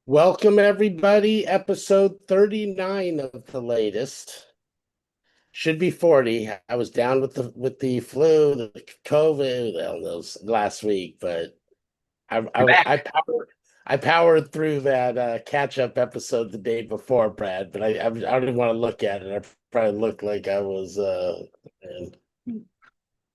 Welcome everybody, episode 39 of the latest. Should be 40. I was down with the flu, the COVID, well, those last week, but I You're I I back. powered I powered through that catch up episode the day before, Brad. But I didn't want to look at it. I probably looked like I was man.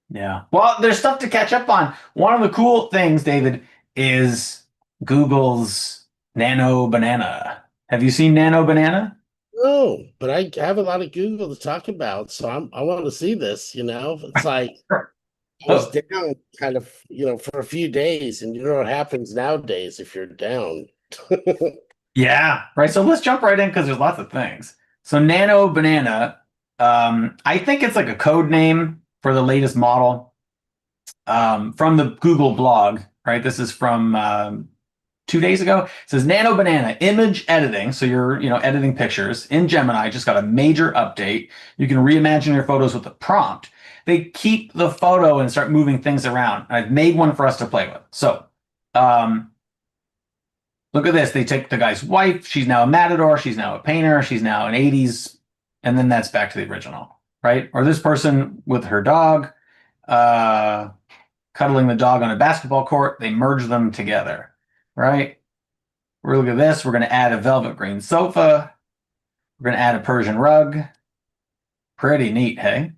Yeah. Well, there's stuff to catch up on. One of the cool things, David, is Google's Nano Banana. Have you seen Nano Banana? No, but I have a lot of Google to talk about, so I want to see this. It's like Sure. I was Oh, down kind of, for a few days, and you know what happens nowadays if you're down. yeah. Right. So let's jump right in because there's lots of things. So Nano Banana, I think it's like a code name for the latest model from the Google blog. Right. This is from 2 days ago. It says Nano Banana image editing. So you're, editing pictures in Gemini just got a major update. You can reimagine your photos with a prompt. They keep the photo and start moving things around. I've made one for us to play with. So, um, look at this. They take the guy's wife. She's now a matador. She's now a painter. She's now an 80s. And then that's back to the original, right? Or this person with her dog, uh, cuddling the dog on a basketball court. They merge them together, right? We're look at this. We're going to add a velvet green sofa. We're going to add a Persian rug. Pretty neat, hey?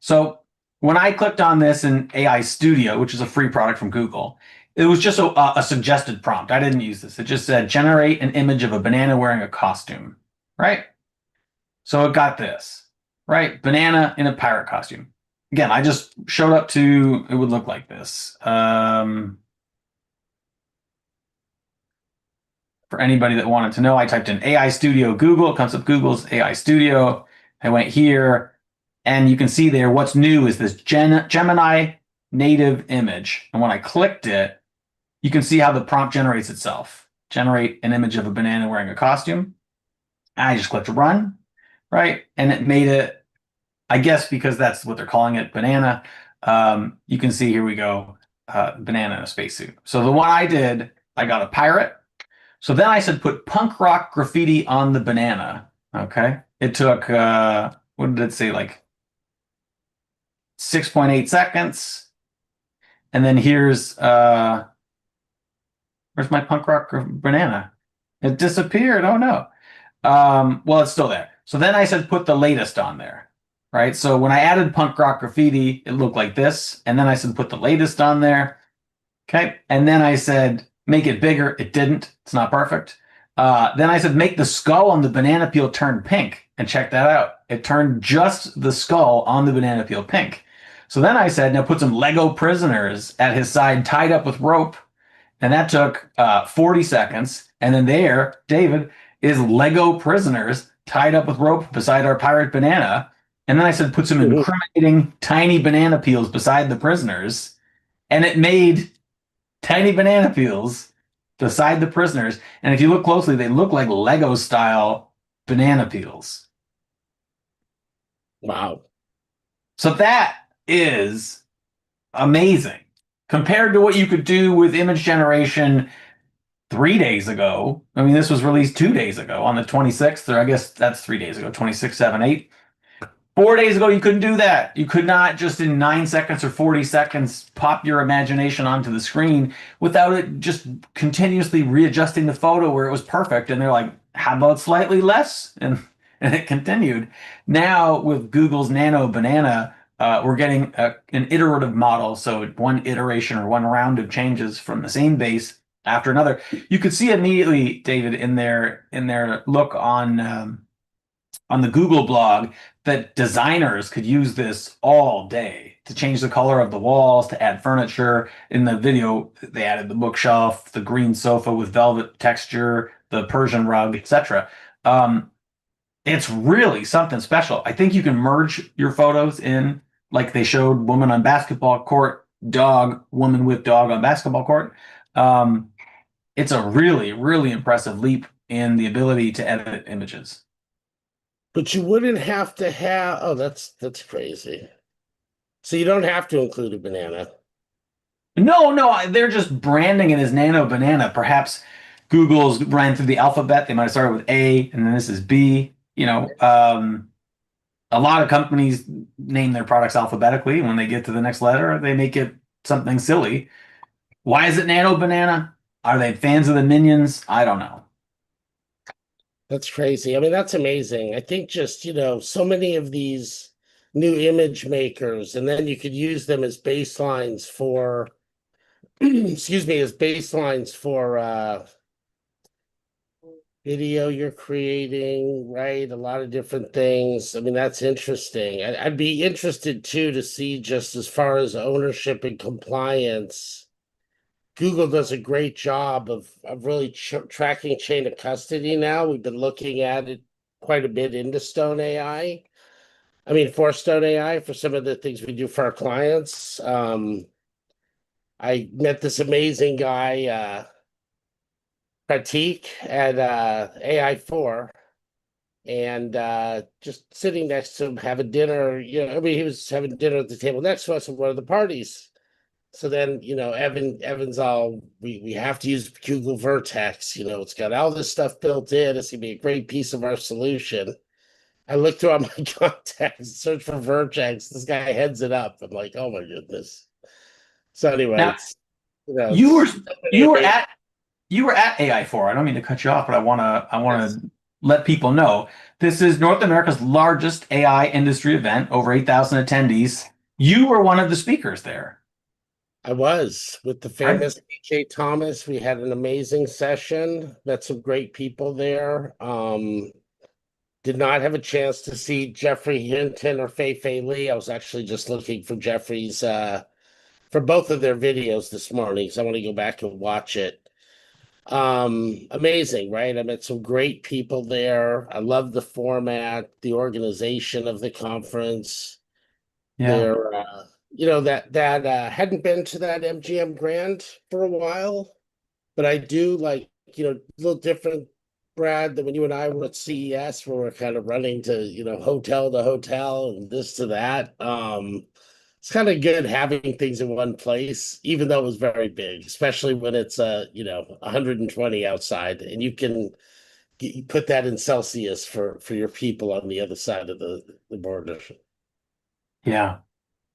So when I clicked on this in AI Studio, which is a free product from Google, it was just a suggested prompt. I didn't use this. It just said generate an image of a banana wearing a costume, right? So it got this, right? Banana in a pirate costume. Again, I just showed up to, it would look like this. For anybody that wanted to know, I typed in AI Studio Google. It comes up Google's AI Studio. I went here, and you can see there what's new is this Gemini native image. And when I clicked it, you can see how the prompt generates itself. Generate an image of a banana wearing a costume. I just clicked run, right? And it made it, I guess because that's what they're calling it, banana. You can see here we go, banana in a spacesuit. So the one I did, I got a pirate. So then I said put punk rock graffiti on the banana. Okay. It took what did it say? Like 6.8 seconds. And then where's my punk rock banana? It disappeared. Oh no. Well, it's still there. So then I said put the latest on there. Right. So when I added punk rock graffiti, it looked like this. And then I said put the latest on there. Okay. And then I said, make it bigger. It didn't. It's not perfect. Then I said, make the skull on the banana peel turn pink. And check that out. It turned just the skull on the banana peel pink. So then I said, now put some Lego prisoners at his side tied up with rope. And that took 40 seconds. And then there, David, is Lego prisoners tied up with rope beside our pirate banana. And then I said, put some incriminating tiny banana peels beside the prisoners. And it made tiny banana peels beside the prisoners. And if you look closely, they look like Lego style banana peels. Wow. So that is amazing compared to what you could do with image generation 3 days ago. I mean, this was released 2 days ago on the 26th, or I guess that's 3 days ago, 26, 7, 8. 4 days ago, you couldn't do that. You could not just in 9 seconds or 40 seconds pop your imagination onto the screen without it just continuously readjusting the photo where it was perfect. And they're like, how about slightly less? And it continued. Now with Google's Nano Banana, we're getting an iterative model. So one iteration or one round of changes from the same base after another. You could see immediately, David, in their look on the Google blog that designers could use this all day to change the color of the walls, to add furniture. In the video, they added the bookshelf, the green sofa with velvet texture, the Persian rug, etc. Um, it's really something special. I think you can merge your photos in, like they showed woman on basketball court, dog, woman with dog on basketball court. Um, it's a really, really impressive leap in the ability to edit images. But you wouldn't have to have, oh, that's crazy. So you don't have to include a banana. No, no, they're just branding it as Nano Banana. Perhaps Google's ran through the alphabet. They might have started with A and then this is B. A lot of companies name their products alphabetically. When they get to the next letter, they make it something silly. Why is it Nano Banana? Are they fans of the Minions? I don't know. That's crazy. I mean, that's amazing. I think just, so many of these new image makers, and then you could use them as baselines for, excuse me, as baselines for video you're creating, right? A lot of different things. I mean, that's interesting. I'd be interested too to see just as far as ownership and compliance. Google does a great job of really tracking chain of custody now. We've been looking at it quite a bit into Stone AI. I mean, for Stone AI, for some of the things we do for our clients. I met this amazing guy, Pratik at AI4, and just sitting next to him having dinner. I mean, he was having dinner at the table next to us at one of the parties. So then, Evan's all, we have to use Google Vertex. It's got all this stuff built in. It's gonna be a great piece of our solution. I look through all my contacts, search for Vertex. This guy heads it up. I'm like, oh my goodness. So anyway, Now, it's you were it's you were at you were at AI4. I don't mean to cut you off, but I want to let people know this is North America's largest AI industry event, over 8,000 attendees. You were one of the speakers there, I was with the right? famous AJ Thomas. We had an amazing session. Met some great people there. Did not have a chance to see Jeffrey Hinton or Fei Fei Lee. I was actually just looking for Jeffrey's for both of their videos this morning, so I want to go back and watch it. Amazing, right? I met some great people there. I love the format, the organization of the conference. Yeah. There, that hadn't been to that MGM Grand for a while, but I do like, a little different, Brad, than when you and I were at CES, where we're kind of running to, hotel to hotel and this to that. It's kind of good having things in one place, even though it was very big, especially when it's 120 outside, and you put that in Celsius for your people on the other side of the border. Yeah.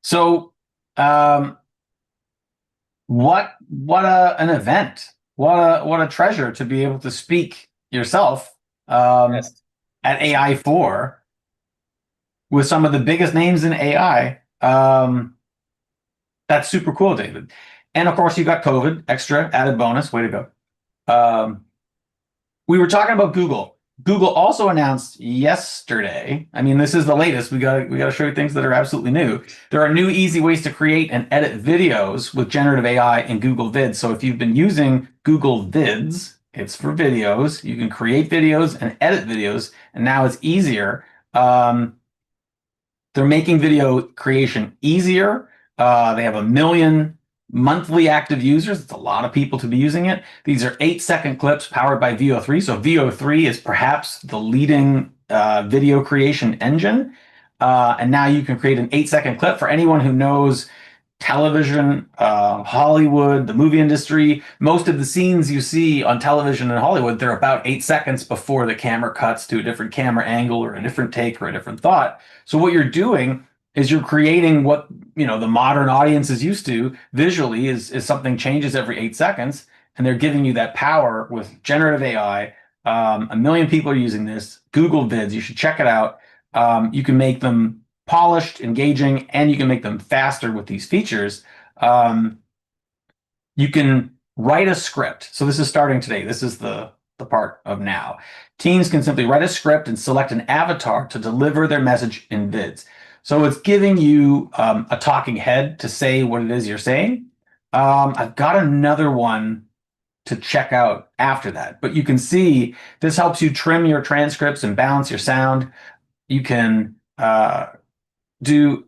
So, um, what an event. What a treasure to be able to speak yourself Yes. at AI4 with some of the biggest names in AI. That's super cool, David. And of course, you got COVID, extra added bonus. Way to go. Um, we were talking about Google. Google also announced yesterday. I mean, this is the latest. We got to show you things that are absolutely new. There are new easy ways to create and edit videos with generative AI in Google Vids. So if you've been using Google Vids, it's for videos. You can create videos and edit videos, and now it's easier. They're making video creation easier. They have 1 million monthly active users. It's a lot of people to be using it. These are 8-second clips powered by VO3. So VO3 is perhaps the leading video creation engine. And now you can create an 8-second clip for anyone who knows television, Hollywood, the movie industry. Most of the scenes you see on television in Hollywood, they're about 8 seconds before the camera cuts to a different camera angle or a different take or a different thought. So what you're doing is you're creating what the modern audience is used to visually is something changes every 8 seconds, and they're giving you that power with generative AI. 1 million people are using this. Google Vids, you should check it out. You can make them polished, engaging, and you can make them faster with these features. You can write a script. So this is starting today. This is the part of now. Teams can simply write a script and select an avatar to deliver their message in Vids. So it's giving you a talking head to say what it is you're saying. I've got another one to check out after that, but you can see this helps you trim your transcripts and balance your sound. You can do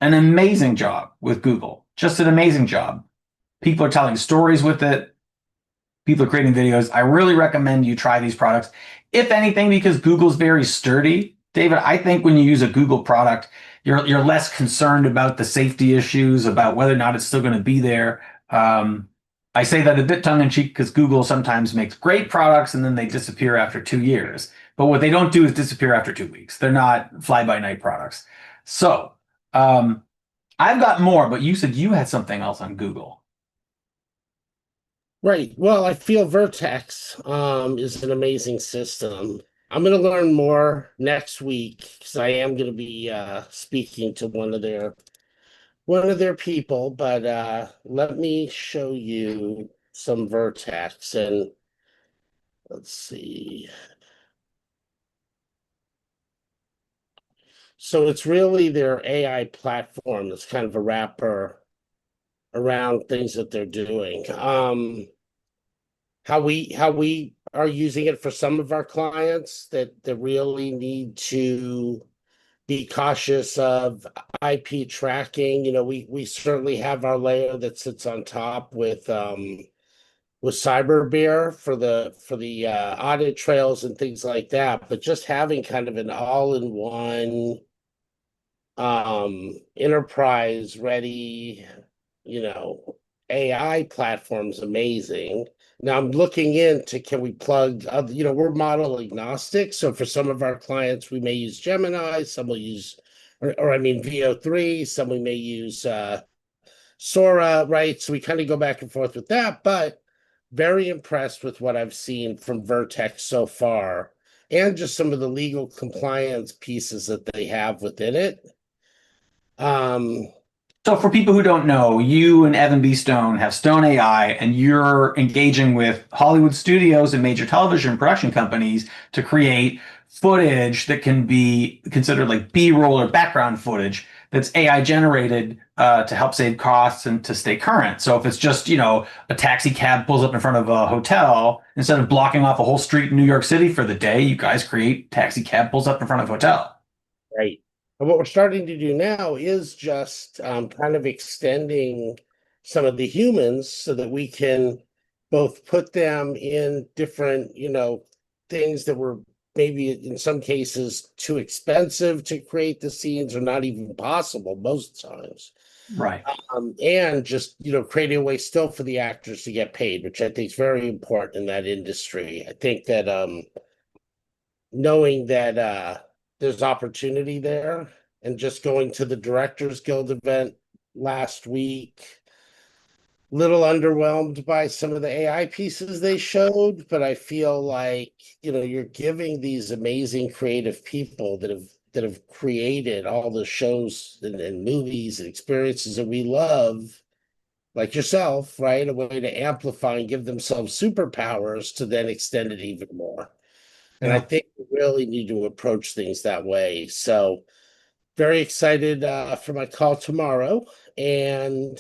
an amazing job with Google, just an amazing job. People are telling stories with it. People are creating videos. I really recommend you try these products. If anything, because Google's very sturdy. David, I think when you use a Google product, you're less concerned about the safety issues, about whether or not it's still going to be there. I say that a bit tongue in cheek because Google sometimes makes great products and then they disappear after 2 years. But what they don't do is disappear after 2 weeks. They're not fly by night products. So um, I've got more, but you said you had something else on Google. Right. Well, I feel Vertex is an amazing system. I'm going to learn more next week because I am going to be speaking to one of their people. But let me show you some Vertex, and let's see. So it's really their AI platform that's kind of a wrapper around things that they're doing. How we are using it for some of our clients that really need to be cautious of IP tracking. We certainly have our layer that sits on top with cyber beer for the audit trails and things like that. But just having kind of an all-in-one enterprise ready, you know, AI platform's amazing. Now I'm looking into, can we plug other, we're model agnostic. So for some of our clients, we may use Gemini, some will use, or I mean VO3, some we may use Sora, right? So we kind of go back and forth with that, but very impressed with what I've seen from Vertex so far, and just some of the legal compliance pieces that they have within it. Um, So for people who don't know, you and Evan B. Stone have Stone AI, and you're engaging with Hollywood studios and major television production companies to create footage that can be considered like B-roll or background footage that's AI generated to help save costs and to stay current. So if it's just, a taxi cab pulls up in front of a hotel, instead of blocking off a whole street in New York City for the day, you guys create taxi cab pulls up in front of a hotel. right. And what we're starting to do now is just kind of extending some of the humans so that we can both put them in different, things that were maybe in some cases too expensive to create the scenes or not even possible most times. Right. And just, creating a way still for the actors to get paid, which I think is very important in that industry. I think that knowing that there's opportunity there, and just going to the Directors Guild event last week, little underwhelmed by some of the AI pieces they showed, but I feel like, you're giving these amazing creative people that have created all the shows and movies and experiences that we love, like yourself, right? A way to amplify and give themselves superpowers to then extend it even more. And I Yeah. think we really need to approach things that way. So very excited for my call tomorrow. And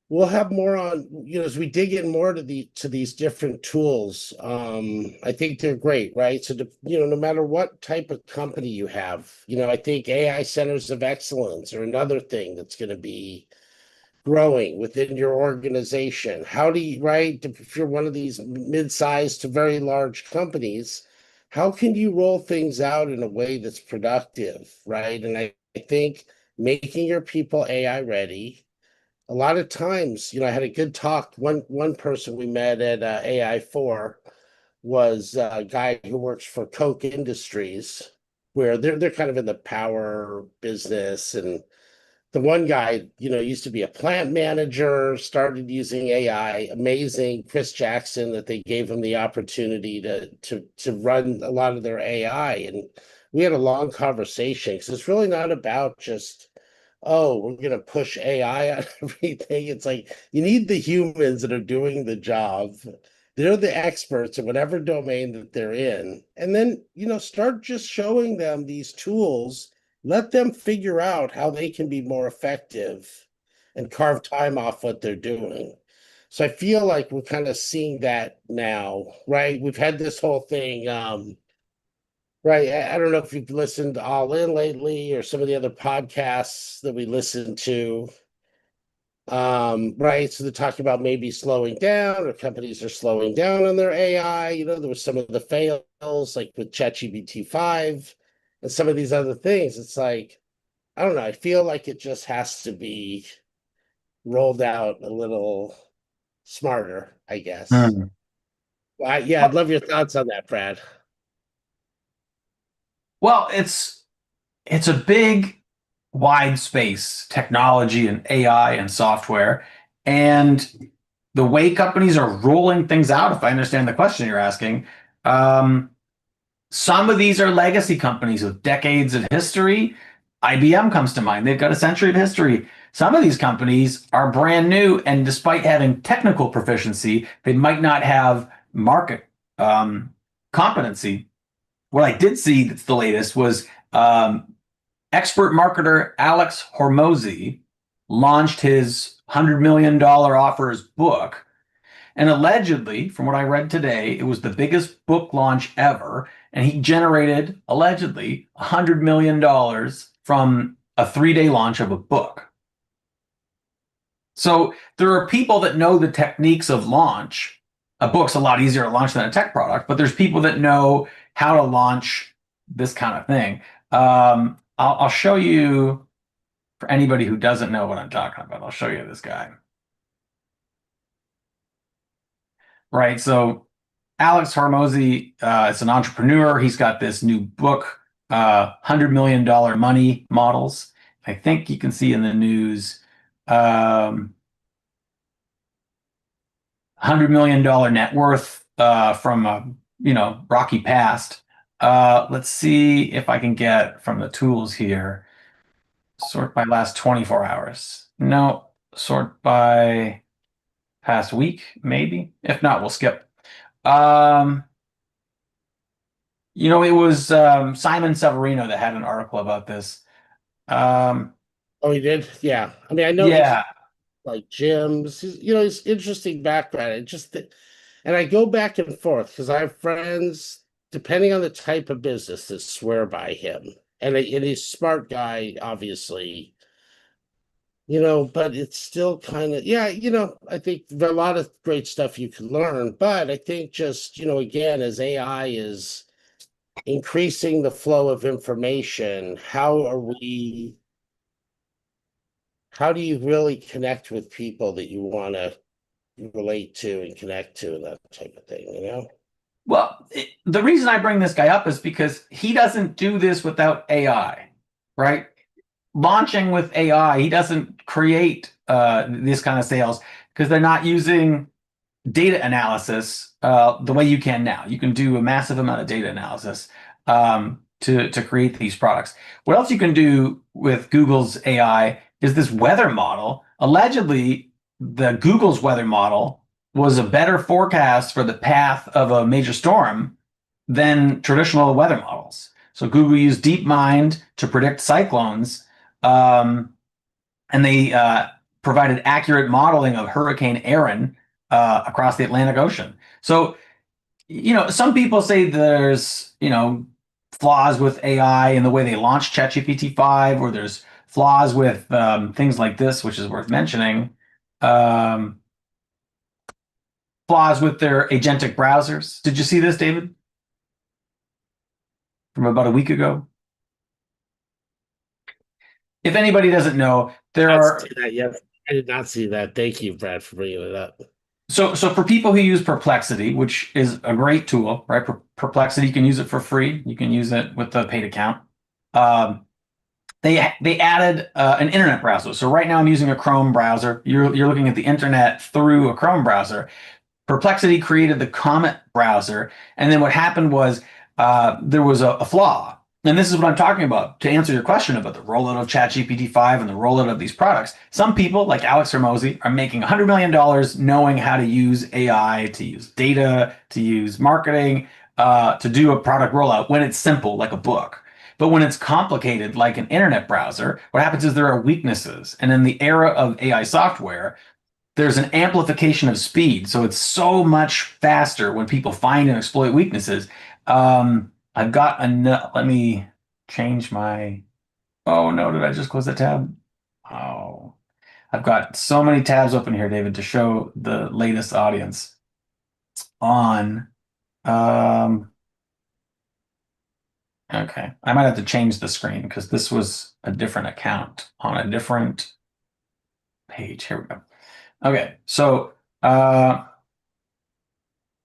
we'll have more on, as we dig in more to these different tools. I think they're great, right? So no matter what type of company you have, I think AI centers of excellence are another thing that's going to be growing within your organization. How do you, right? If you're one of these mid-sized to very large companies, how can you roll things out in a way that's productive, right? And I think making your people AI ready. A lot of times, I had a good talk. One person we met at AI4 was a guy who works for Coke Industries, where they're kind of in the power business. And the one guy, used to be a plant manager, started using AI. Amazing, Chris Jackson, that they gave him the opportunity to run a lot of their AI. And we had a long conversation because it's really not about just, oh, we're gonna push AI on everything. It's like you need the humans that are doing the job. They're the experts in whatever domain that they're in. And then, start just showing them these tools, let them figure out how they can be more effective and carve time off what they're doing. So I feel like we're kind of seeing that now, right? We've had this whole thing, right? I don't know if you've listened to All In lately or some of the other podcasts that we listen to. Right. So they're talking about maybe slowing down, or companies are slowing down on their AI. There was some of the fails like with ChatGPT 5 and some of these other things. It's like, I don't know. I feel like it just has to be rolled out a little. smarter, I guess. Hmm. Well, yeah, I'd love your thoughts on that, Brad. Well, it's a big, wide space, technology and AI and software. And the way companies are rolling things out, if I understand the question you're asking, um, some of these are legacy companies with decades of history. IBM comes to mind. They've got a century of history. Some of these companies are brand new, and despite having technical proficiency, they might not have market um, competency. What I did see that's the latest was expert marketer Alex Hormozi launched his $100 million offers book. And allegedly, from what I read today, it was the biggest book launch ever. And he generated, allegedly, $100 million from a 3 day launch of a book. So there are people that know the techniques of launch. A book's a lot easier to launch than a tech product, but there's people that know how to launch this kind of thing. I'll show you, for anybody who doesn't know what I'm talking about, I'll show you this guy. Right. So Alex Hormozi is an entrepreneur. He's got this new book, $100 million money models. I think you can see in the news, $100 million net worth from a rocky past. Let's see if I can get from the tools here. Sort by last 24 hours. No, sort by past week, maybe. If not, we'll skip. Um, it was Simon Severino that had an article about this. Um, Oh, he did? Yeah. I mean, I know he's yeah. like gyms. He's interesting background. And I go back and forth because I have friends, depending on the type of business, that swear by him. And he's a smart guy, obviously, but it's still kind of, yeah, I think there are a lot of great stuff you can learn. But I think just, again, as AI is increasing the flow of information, how do you really connect with people that you want to relate to and connect to and that type of thing? Well, the reason I bring this guy up is because he doesn't do this without AI, right? Launching with AI, he doesn't create this kind of sales because they're not using data analysis the way you can now. You can do a massive amount of data analysis to create these products. What else you can do with Google's AI is this weather model. Allegedly, the Google's weather model was a better forecast for the path of a major storm than traditional weather models. So Google used DeepMind to predict cyclones, and they provided accurate modeling of Hurricane Aaron across the Atlantic Ocean. So, some people say there's, flaws with AI in the way they launched ChatGPT 5, or there's flaws with things like this, which is worth mentioning. Um, Flaws with their agentic browsers. Did you see this, David, from about a week ago? If anybody doesn't know, there Not are see that yet. I did not see that. Thank you, Brad, for bringing it up. so for people who use Perplexity, which is a great tool, right? Perplexity, you can use it for free. You can use it with the paid account. Um, they added an internet browser. So right now I'm using a Chrome browser. You're looking at the internet through a Chrome browser. Perplexity created the Comet browser, and then what happened was there was a flaw. And this is what I'm talking about to answer your question about the rollout of ChatGPT 5 and the rollout of these products. Some people, like Alex Hormozi, are making $100 million knowing how to use AI, to use data, to use marketing, to do a product rollout when it's simple, like a book. But when it's complicated, like an internet browser, what happens is there are weaknesses. And in the era of AI software, there's an amplification of speed. So it's so much faster when people find and exploit weaknesses. I've got let me change my, oh no, did I just close the tab? Oh, I've got so many tabs open here, David, to show the latest audience on, um, okay. I might have to change the screen because this was a different account on a different page. Here we go. Okay, so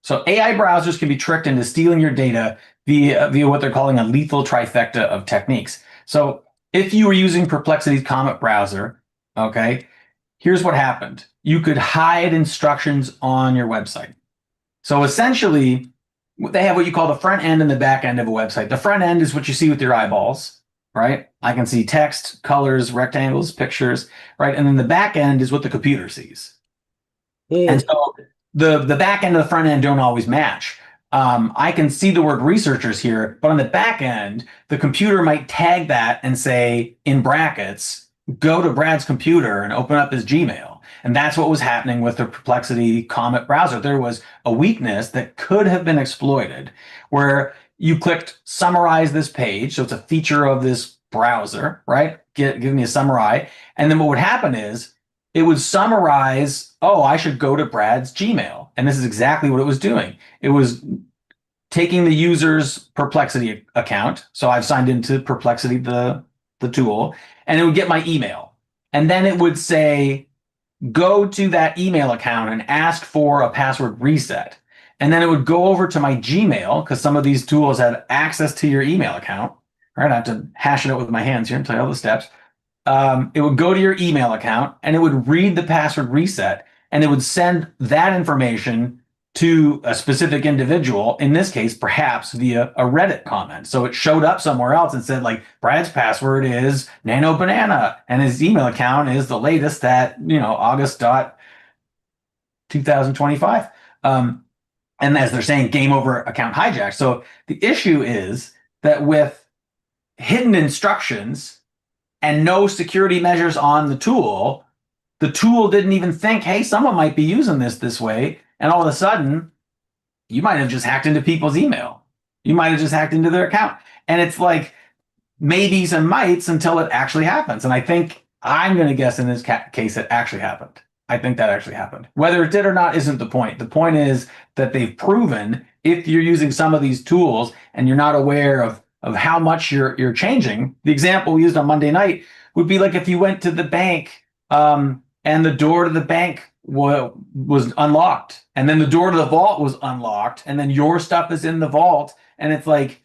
So AI browsers can be tricked into stealing your data via what they're calling a lethal trifecta of techniques. So if you were using Perplexity's Comet browser, okay, here's what happened. You could hide instructions on your website. So essentially, they have what you call the front end and the back end of a website. The front end is what you see with your eyeballs, right? I can see text, colors, rectangles, pictures, right? And then the back end is what the computer sees. And Hmm. so the back end and the front end don't always match. I can see the word researchers here, but on the back end, the computer might tag that and say in brackets, go to Brad's computer and open up his Gmail. And that's what was happening with the Perplexity Comet browser. There was a weakness that could have been exploited where you clicked summarize this page. So it's a feature of this browser, right? Give me a summary. And then what would happen is it would summarize, oh, I should go to Brad's Gmail. And this is exactly what it was doing. It was taking the user's Perplexity account. So I've signed into Perplexity, the tool, and it would get my email. And then it would say, go to that email account and ask for a password reset. And then it would go over to my Gmail because some of these tools have access to your email account. All right, I have to hash it out with my hands here and tell you all the steps. It would go to your email account and it would read the password reset and it would send that information to a specific individual, in this case, perhaps via a Reddit comment. So it showed up somewhere else and said, like, Brad's password is Nano Banana and his email account is the latest at, August 2025. And as they're saying, game over account hijack. So the issue is that with hidden instructions, and no security measures on the tool didn't even think, hey, someone might be using this way. And all of a sudden, you might have just hacked into people's email. You might have just hacked into their account. And it's like maybes and mights until it actually happens. And I think I'm going to guess in this case it actually happened. I think that actually happened. Whether it did or not isn't the point. The point is that they've proven if you're using some of these tools and you're not aware of how much you're changing. The example we used on Monday night would be like if you went to the bank and the door to the bank was unlocked, and then the door to the vault was unlocked, and then your stuff is in the vault, and it's like,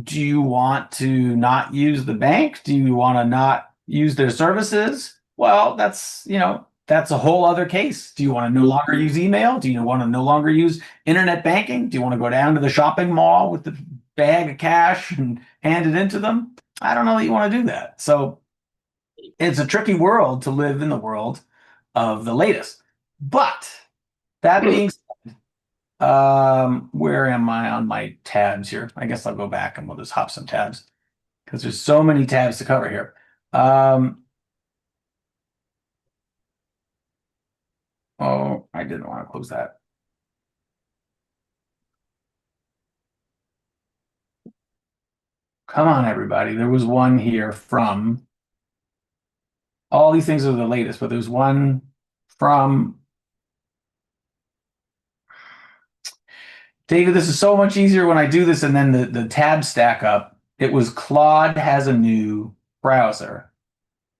do you want to not use the bank? Do you want to not use their services? Well, that's a whole other case. Do you want to no longer use email? Do you want to no longer use internet banking? Do you want to go down to the shopping mall with the bag of cash and hand it into them? I don't know that you want to do that. So it's a tricky world to live in the world of the latest. But that being where am I on my tabs here? I guess I'll go back and we'll just hop some tabs because there's so many tabs to cover here. Oh, I didn't want to close that. Come on, everybody. There was one here from all these things are the latest, but there's one from David. This is so much easier when I do this and then the tabs stack up. It was Claude has a new browser.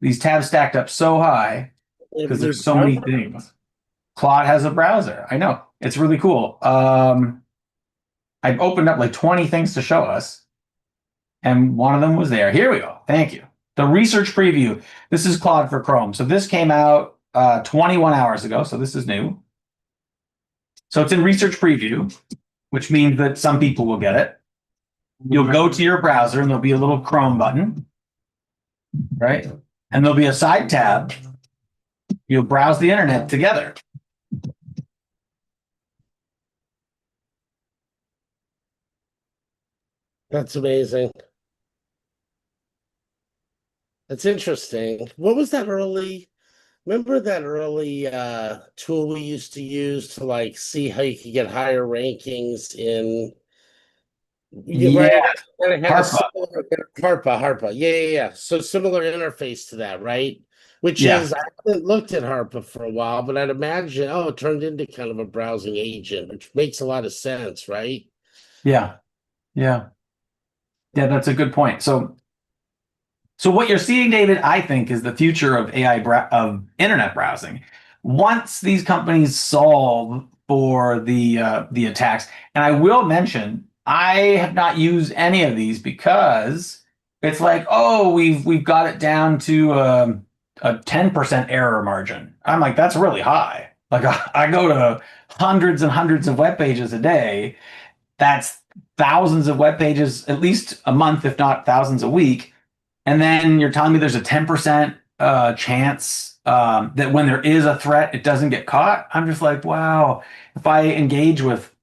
These tabs stacked up so high because there's so many things. Claude has a browser. I know. It's really cool. I've opened up like 20 things to show us, and one of them was there. Here we go. Thank you. The research preview. This is Claude for Chrome. So this came out 21 hours ago. So this is new. So it's in research preview, which means that some people will get it. You'll go to your browser and there'll be a little Chrome button, right? And there'll be a side tab. You'll browse the internet together. That's amazing. That's interesting. What was that early? Remember that early tool we used to use to like see how you could get higher rankings in right? Yeah, And it had a Harpa. similar Harpa. Yeah. So similar interface to that, right? Which Yeah, is I haven't looked at Harpa for a while, but I'd imagine it turned into kind of a browsing agent, which makes a lot of sense, right? yeah, yeah, yeah. That's a good point. So what you're seeing, David, I think, is the future of of internet browsing. once these companies solve for the attacks, and I will mention, I have not used any of these because it's like, oh, we've got it down to a 10% error margin. I'm like, that's really high. Like I go to hundreds and hundreds of web pages a day. That's thousands of web pages at least a month, if not thousands a week. And then you're telling me there's a 10% chance that when there is a threat, it doesn't get caught. I'm just like, wow, if I engage with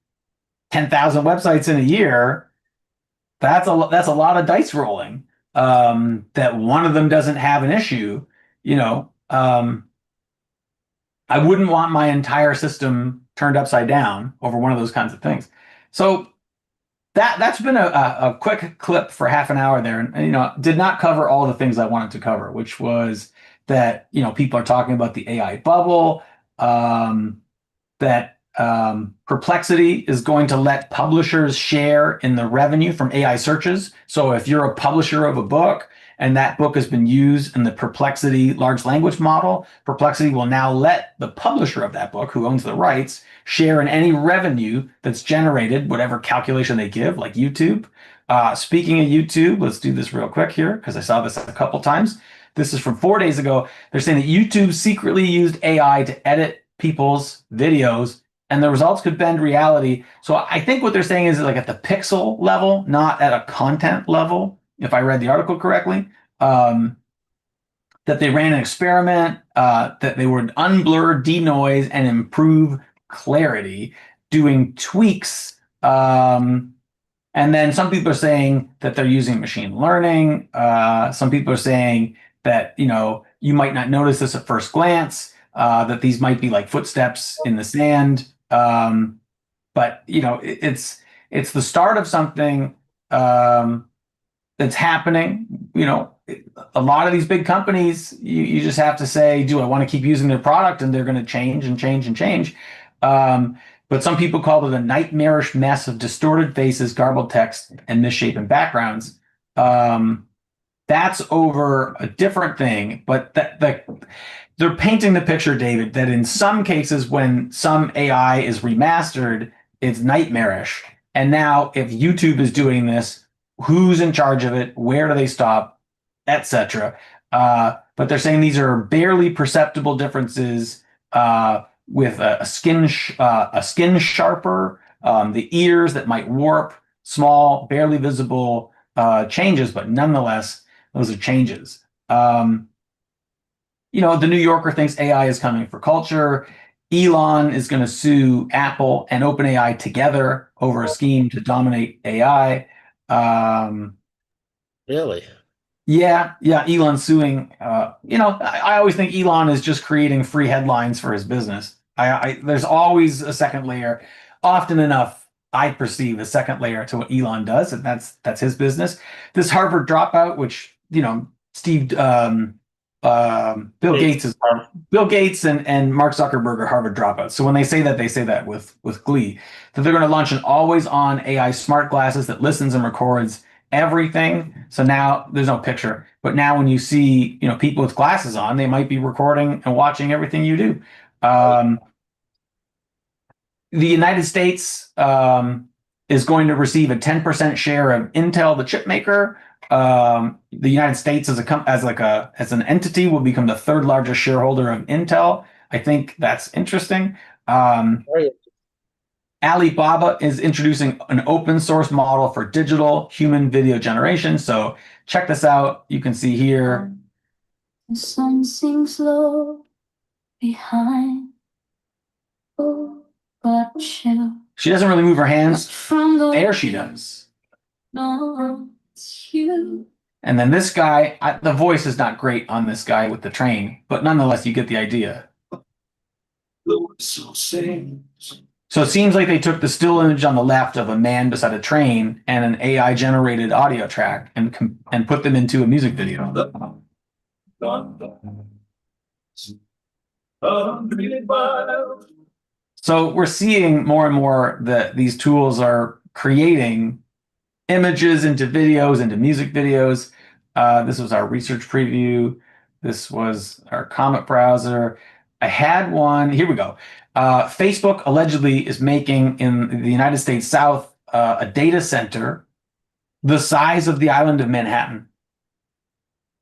10,000 websites in a year, that's a lot of dice rolling. That one of them doesn't have an issue, you know. I wouldn't want my entire system turned upside down over one of those kinds of things. So that's been a quick clip for half an hour there, and did not cover all the things I wanted to cover, which was that people are talking about the AI bubble, that Perplexity is going to let publishers share in the revenue from AI searches. So if you're a publisher of a book and that book has been used in the Perplexity large language model, Perplexity will now let the publisher of that book, who owns the rights, share in any revenue that's generated, whatever calculation they give, like YouTube. Speaking of YouTube, let's do this real quick here because I saw this a couple times. This is from 4 days ago. They're saying that YouTube secretly used AI to edit people's videos and the results could bend reality. So I think what they're saying is like at the pixel level, not at a content level, if I read the article correctly. That they ran an experiment, that they would unblur, denoise, and improve clarity, doing tweaks. And then some people are saying that they're using machine learning. Some people are saying that you might not notice this at first glance, that these might be like footsteps in the sand. But it's the start of something that's happening. A lot of these big companies, you just have to say, do I want to keep using their product? And they're going to change and change and change. But some people call it a nightmarish mess of distorted faces, garbled text, and misshapen backgrounds. That's over a different thing, but they're painting the picture, David, that in some cases, when some AI is remastered, it's nightmarish. And now, if YouTube is doing this, who's in charge of it? Where do they stop? Etc. But they're saying these are barely perceptible differences with a skin sharper, the ears that might warp, small, barely visible changes, but nonetheless, those are changes. The New Yorker thinks AI is coming for culture. Elon is going to sue Apple and OpenAI together over a scheme to dominate AI. Really? Yeah, Elon's suing. I always think Elon is just creating free headlines for his business. There's always a second layer. Often enough, I perceive a second layer to what Elon does, and that's his business. This Harvard dropout, which Bill Gates and Mark Zuckerberg are Harvard dropouts. So when they say that with glee. That they're going to launch an always-on AI smart glasses that listens and records everything. So now there's no picture, but now when you see people with glasses on, they might be recording and watching everything you do. The United States is going to receive a 10% share of Intel, the chip maker. The United States as an entity will become the third largest shareholder of Intel. I think that's interesting. Alibaba is introducing an open source model for digital human video generation. So check this out. You can see here. The sun sinks low behind. Oh, but chill. She doesn't really move her hands. There she does. No, it's you. And then this guy, the voice is not great on this guy with the train, but nonetheless, you get the idea. So it seems like they took the still image on the left of a man beside a train and an AI generated audio track and put them into a music video. So we're seeing more and more that these tools are creating images into videos, into music videos. This was our research preview. This was our Comet browser. I had one. Here we go. Facebook allegedly is making in the United States South a data center the size of the island of Manhattan.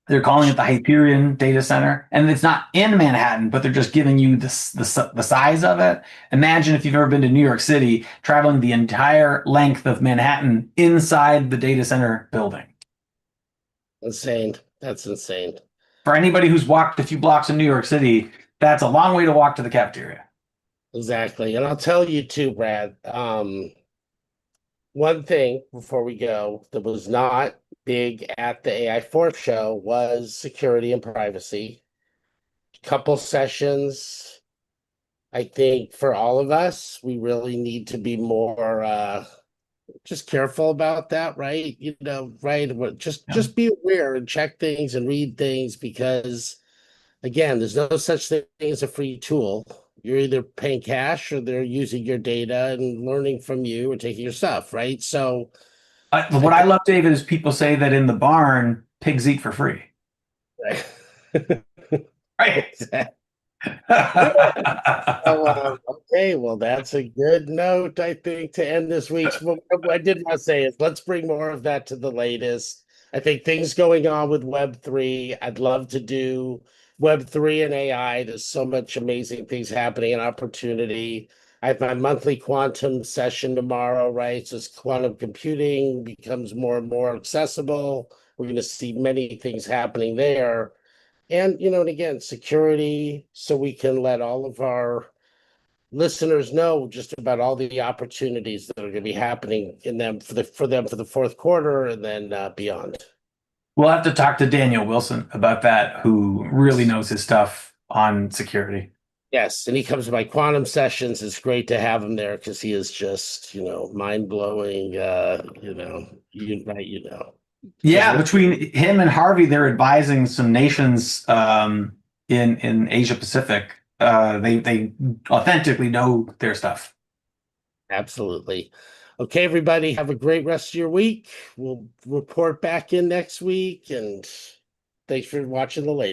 They're calling it the Hyperion data center, and it's not in Manhattan, but they're just giving you the size of it. Imagine if you've ever been to New York City, traveling the entire length of Manhattan inside the data center building. Insane. That's insane. For anybody who's walked a few blocks in New York City, that's a long way to walk to the cafeteria. Exactly. And I'll tell you too, Brad. One thing before we go that was not big at the AI4 show was security and privacy. Couple sessions. I think for all of us, we really need to be more just careful about that, right? Right? Yeah. Just be aware and check things and read things because again, there's no such thing as a free tool. You're either paying cash or they're using your data and learning from you or taking your stuff, right? So I What I think love, David, is people say that in the barn, pigs eat for free. Right. Oh, okay, well, that's a good note, I think, to end this week's. What I did not say is let's bring more of that to the latest. I think things going on with Web3. I'd love to do Web3 and AI. There's so much amazing things happening and opportunity. I have my monthly quantum session tomorrow, right? So as quantum computing becomes more and more accessible, we're going to see many things happening there. And, and again, security, so we can let all of our listeners know just about all the opportunities that are going to be happening in them for the fourth quarter and then beyond. We'll have to talk to Daniel Wilson about that, who really knows his stuff on security. Yes, and he comes to my quantum sessions. It's great to have him there because he is just, mind blowing. Right, because Yeah, between him and Harvey, they're advising some nations in Asia Pacific. They authentically know their stuff. absolutely. Okay, everybody, have a great rest of your week. We'll report back in next week, and thanks for watching the latest.